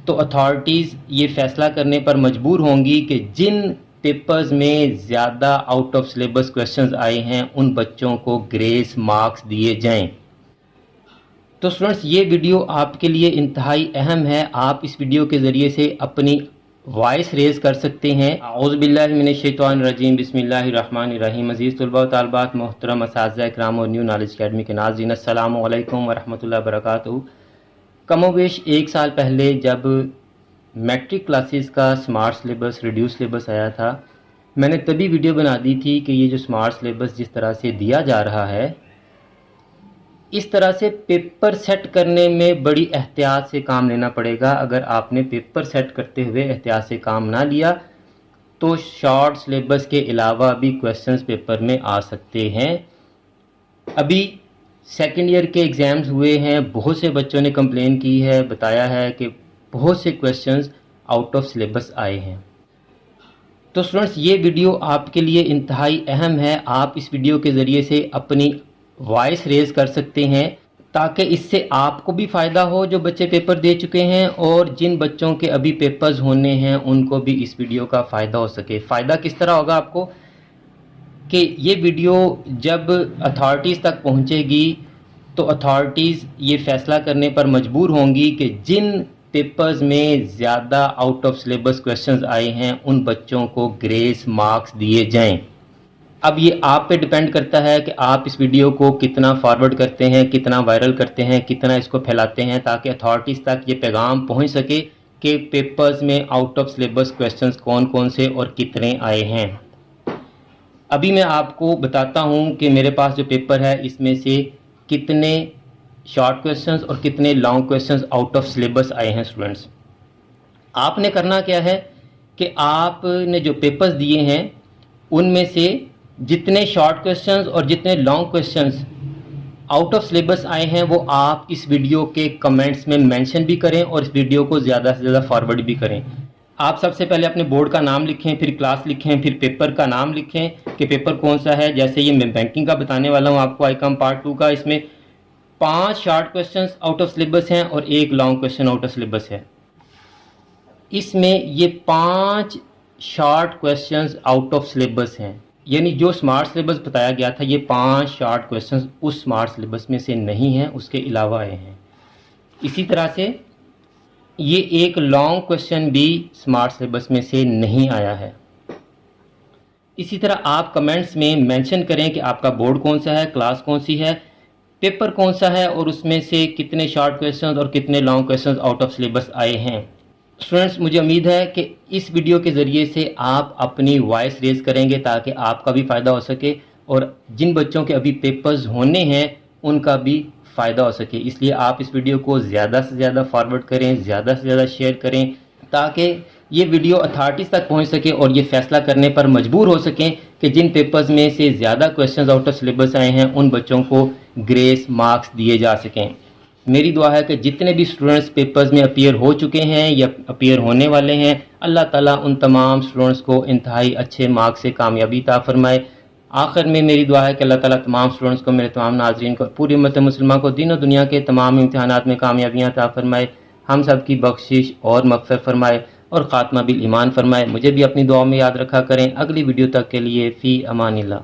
تو اتھارٹیز یہ فیصلہ کرنے پر مجبور ہوں گی کہ جن پیپرز میں زیادہ آؤٹ آف سلیبس کویشچنز آئے ہیں ان بچوں کو گریس مارکس دیے جائیں۔ تو اسٹوڈنٹس یہ ویڈیو آپ کے لیے انتہائی اہم ہے۔ آپ اس ویڈیو کے ذریعے سے اپنی وائس ریز کر سکتے ہیں۔ اعوذ باللہ من الشیطان الرجیم، بسم اللہ الرحمن الرحیم۔ عزیز طلباء و طالبات، محترم اساتذہ اکرام اور نیو نالج اکیڈمی کے ناظرین، السلام علیکم ورحمۃ اللہ وبرکاتہ۔ کم و بیش ایک سال پہلے جب میٹرک کلاسز کا سمارٹ سلیبس ریڈیوس سلیبس آیا تھا، میں نے تبھی ویڈیو بنا دی تھی کہ یہ جو سمارٹ سلیبس جس طرح سے دیا جا رہا ہے، اس طرح سے پیپر سیٹ کرنے میں بڑی احتیاط سے کام لینا پڑے گا۔ اگر آپ نے پیپر سیٹ کرتے ہوئے احتیاط سے کام نہ لیا تو شارٹ سلیبس کے علاوہ بھی کویشچنز پیپر میں آ سکتے ہیں۔ ابھی سیکنڈ ایئر کے ایگزامز ہوئے ہیں، بہت سے بچوں نے کمپلین کی ہے، بتایا ہے کہ بہت سے کویشچنز آؤٹ آف سلیبس آئے ہیں۔ تو اسٹوڈنٹس یہ ویڈیو آپ کے لیے انتہائی اہم ہے۔ آپ اس ویڈیو کے ذریعے سے اپنی وائس ریز کر سکتے ہیں تاکہ اس سے آپ کو بھی فائدہ ہو جو بچے پیپر دے چکے ہیں، اور جن بچوں کے ابھی پیپرز ہونے ہیں ان کو بھی اس ویڈیو کا فائدہ ہو سکے۔ فائدہ کس طرح ہوگا آپ کو کہ یہ ویڈیو جب اتھارٹیز تک پہنچے گی تو اتھارٹیز یہ فیصلہ کرنے پر مجبور ہوں گی کہ جن پیپرز میں زیادہ آؤٹ آف سلیبس کویشچنز آئے ہیں ان بچوں کو گریس مارکس دیے جائیں۔ اب یہ آپ پہ ڈیپینڈ کرتا ہے کہ آپ اس ویڈیو کو کتنا فارورڈ کرتے ہیں، کتنا وائرل کرتے ہیں، کتنا اس کو پھیلاتے ہیں تاکہ اتھارٹیز تک یہ پیغام پہنچ سکے کہ پیپرز میں آؤٹ آف سلیبس کویشچنز کون کون سے اور کتنے آئے ہیں۔ ابھی میں آپ کو بتاتا ہوں کہ میرے پاس جو پیپر ہے اس میں سے کتنے شارٹ کویشچنز اور کتنے long questions out of syllabus آئے ہیں۔ اسٹوڈنٹس آپ نے کرنا کیا ہے کہ آپ نے جو پیپرز دیے ہیں ان میں سے جتنے شارٹ کویشچنز اور جتنے long questions out of syllabus آئے ہیں وہ آپ اس ویڈیو کے کمنٹس میں مینشن بھی کریں اور اس ویڈیو کو زیادہ سے زیادہ فارورڈ بھی کریں۔ آپ سب سے پہلے اپنے بورڈ کا نام لکھیں، پھر کلاس لکھیں، پھر پیپر کا نام لکھیں کہ پیپر کون سا ہے۔ جیسے یہ میں بینکنگ کا بتانے والا ہوں آپ کو، آئی کام پارٹ 2 کا، اس میں 5 short questions out of syllabus ہیں اور 1 long question out of syllabus ہے۔ اس میں یہ 5 short questions out of syllabus ہیں، یعنی جو سمارٹ سلیبس بتایا گیا تھا یہ 5 شارٹ کویشچنز اس سمارٹ سلیبس میں سے نہیں ہیں، اس کے علاوہ آئے ہیں۔ اسی طرح سے یہ 1 لانگ کویشچن بھی سمارٹ سلیبس میں سے نہیں آیا ہے۔ اسی طرح آپ کمنٹس میں مینشن کریں کہ آپ کا بورڈ کون سا ہے، کلاس کون سی ہے، پیپر کون سا ہے اور اس میں سے کتنے شارٹ کویشچنز اور کتنے long questions out of syllabus آئے ہیں۔ اسٹوڈنٹس مجھے امید ہے کہ اس ویڈیو کے ذریعے سے آپ اپنی وائس ریز کریں گے تاکہ آپ کا بھی فائدہ ہو سکے اور جن بچوں کے ابھی پیپرز ہونے ہیں ان کا بھی فائدہ ہو سکے۔ اس لیے آپ اس ویڈیو کو زیادہ سے زیادہ فارورڈ کریں، زیادہ سے زیادہ شیئر کریں تاکہ یہ ویڈیو اتھارٹیز تک پہنچ سکے اور یہ فیصلہ کرنے پر مجبور ہو سکیں کہ جن پیپرز میں سے زیادہ کویشچنز آؤٹ آف سلیبس آئے ہیں ان بچوں کو گریس مارکس دیے جا سکیں۔ میری دعا ہے کہ جتنے بھی اسٹوڈنٹس پیپرز میں اپیئر ہو چکے ہیں یا اپیئر ہونے والے ہیں، اللہ تعالیٰ ان تمام اسٹوڈنٹس کو انتہائی اچھے مارکس سے کامیابی عطا فرمائے۔ آخر میں میری دعا ہے کہ اللہ تعالیٰ تمام اسٹوڈنٹس کو، میرے تمام ناظرین کو، پوری امت مسلمہ کو دین و دنیا کے تمام امتحانات میں کامیابیاں عطا فرمائے، ہم سب کی بخشش اور مغفرت فرمائے اور خاتمہ بالایمان فرمائے۔ مجھے بھی اپنی دعاؤں میں یاد رکھا کریں۔ اگلی ویڈیو تک کے لیے فی امان اللہ۔